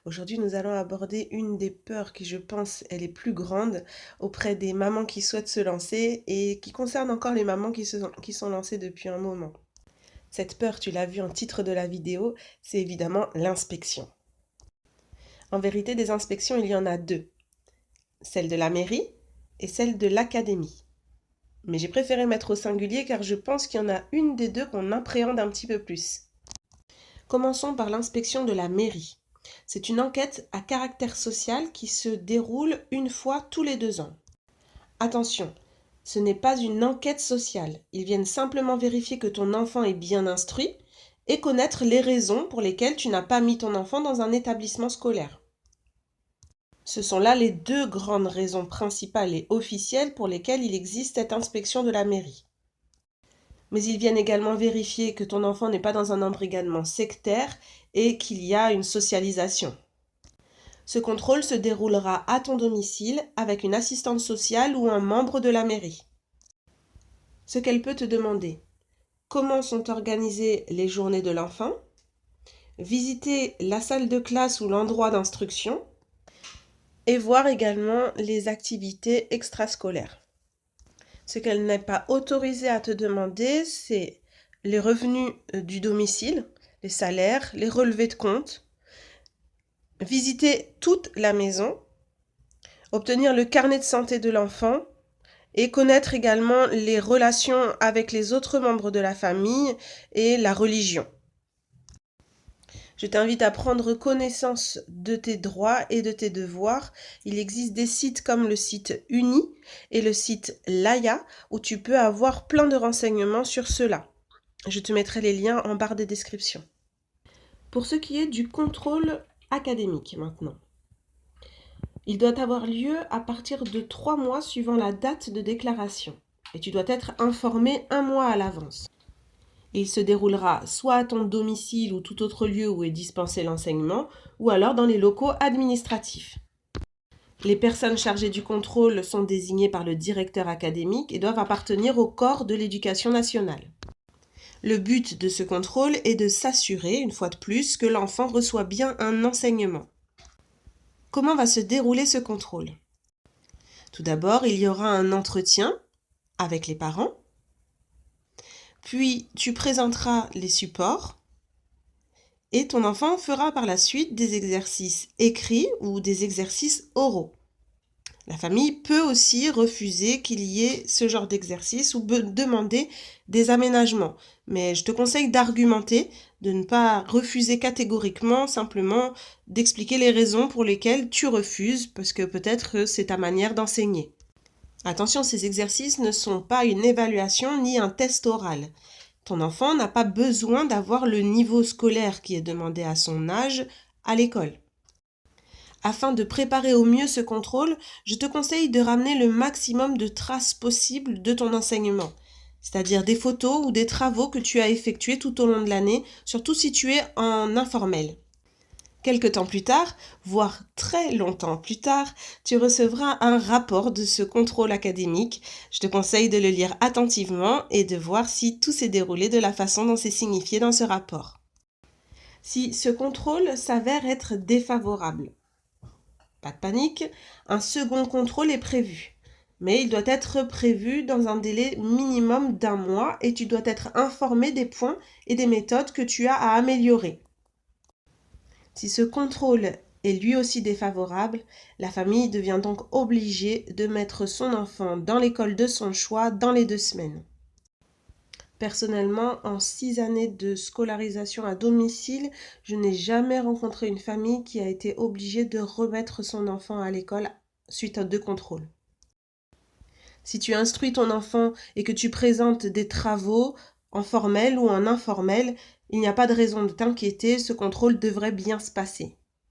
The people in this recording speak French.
Aujourd'hui, nous allons aborder une des peurs qui, je pense, est les plus grandes auprès des mamans qui souhaitent se lancer et qui concerne encore les mamans qui sont lancées depuis un moment. Cette peur, tu l'as vu en titre de la vidéo, c'est évidemment l'inspection. En vérité, des inspections, il y en a deux. Celle de la mairie et celle de l'académie. Mais j'ai préféré mettre au singulier car je pense qu'il y en a une des deux qu'on appréhende un petit peu plus. Commençons par l'inspection de la mairie. C'est une enquête à caractère social qui se déroule une fois tous les 2 ans. Attention, ce n'est pas une enquête sociale. Ils viennent simplement vérifier que ton enfant est bien instruit et connaître les raisons pour lesquelles tu n'as pas mis ton enfant dans un établissement scolaire. Ce sont là les deux grandes raisons principales et officielles pour lesquelles il existe cette inspection de la mairie. Mais ils viennent également vérifier que ton enfant n'est pas dans un embrigadement sectaire et qu'il y a une socialisation. Ce contrôle se déroulera à ton domicile avec une assistante sociale ou un membre de la mairie. Ce qu'elle peut te demander: comment sont organisées les journées de l'enfant, visiter la salle de classe ou l'endroit d'instruction, et voir également les activités extrascolaires. Ce qu'elle n'est pas autorisée à te demander, c'est les revenus du domicile, les salaires, les relevés de compte, visiter toute la maison, obtenir le carnet de santé de l'enfant et connaître également les relations avec les autres membres de la famille et la religion. Je t'invite à prendre connaissance de tes droits et de tes devoirs. Il existe des sites comme le site Uni et le site Laya où tu peux avoir plein de renseignements sur cela. Je te mettrai les liens en barre de description. Pour ce qui est du contrôle académique maintenant, il doit avoir lieu à partir de 3 mois suivant la date de déclaration et tu dois être informé 1 mois à l'avance. Il se déroulera soit à ton domicile ou tout autre lieu où est dispensé l'enseignement, ou alors dans les locaux administratifs. Les personnes chargées du contrôle sont désignées par le directeur académique et doivent appartenir au corps de l'éducation nationale. Le but de ce contrôle est de s'assurer, une fois de plus, que l'enfant reçoit bien un enseignement. Comment va se dérouler ce contrôle? Tout d'abord, il y aura un entretien avec les parents. Puis, tu présenteras les supports et ton enfant fera par la suite des exercices écrits ou des exercices oraux. La famille peut aussi refuser qu'il y ait ce genre d'exercice ou demander des aménagements. Mais je te conseille d'argumenter, de ne pas refuser catégoriquement, simplement d'expliquer les raisons pour lesquelles tu refuses, parce que peut-être c'est ta manière d'enseigner. Attention, ces exercices ne sont pas une évaluation ni un test oral. Ton enfant n'a pas besoin d'avoir le niveau scolaire qui est demandé à son âge à l'école. Afin de préparer au mieux ce contrôle, je te conseille de ramener le maximum de traces possibles de ton enseignement, c'est-à-dire des photos ou des travaux que tu as effectués tout au long de l'année, surtout si tu es en informel. Quelque temps plus tard, voire très longtemps plus tard, tu recevras un rapport de ce contrôle académique. Je te conseille de le lire attentivement et de voir si tout s'est déroulé de la façon dont c'est signifié dans ce rapport. Si ce contrôle s'avère être défavorable, pas de panique, un second contrôle est prévu. Mais il doit être prévu dans un délai minimum d'1 mois et tu dois être informé des points et des méthodes que tu as à améliorer. Si ce contrôle est lui aussi défavorable, la famille devient donc obligée de mettre son enfant dans l'école de son choix dans les 2 semaines. Personnellement, en 6 années de scolarisation à domicile, je n'ai jamais rencontré une famille qui a été obligée de remettre son enfant à l'école suite à 2 contrôles. Si tu instruis ton enfant et que tu présentes des travaux en formel ou en informel, il n'y a pas de raison de t'inquiéter, ce contrôle devrait bien se passer.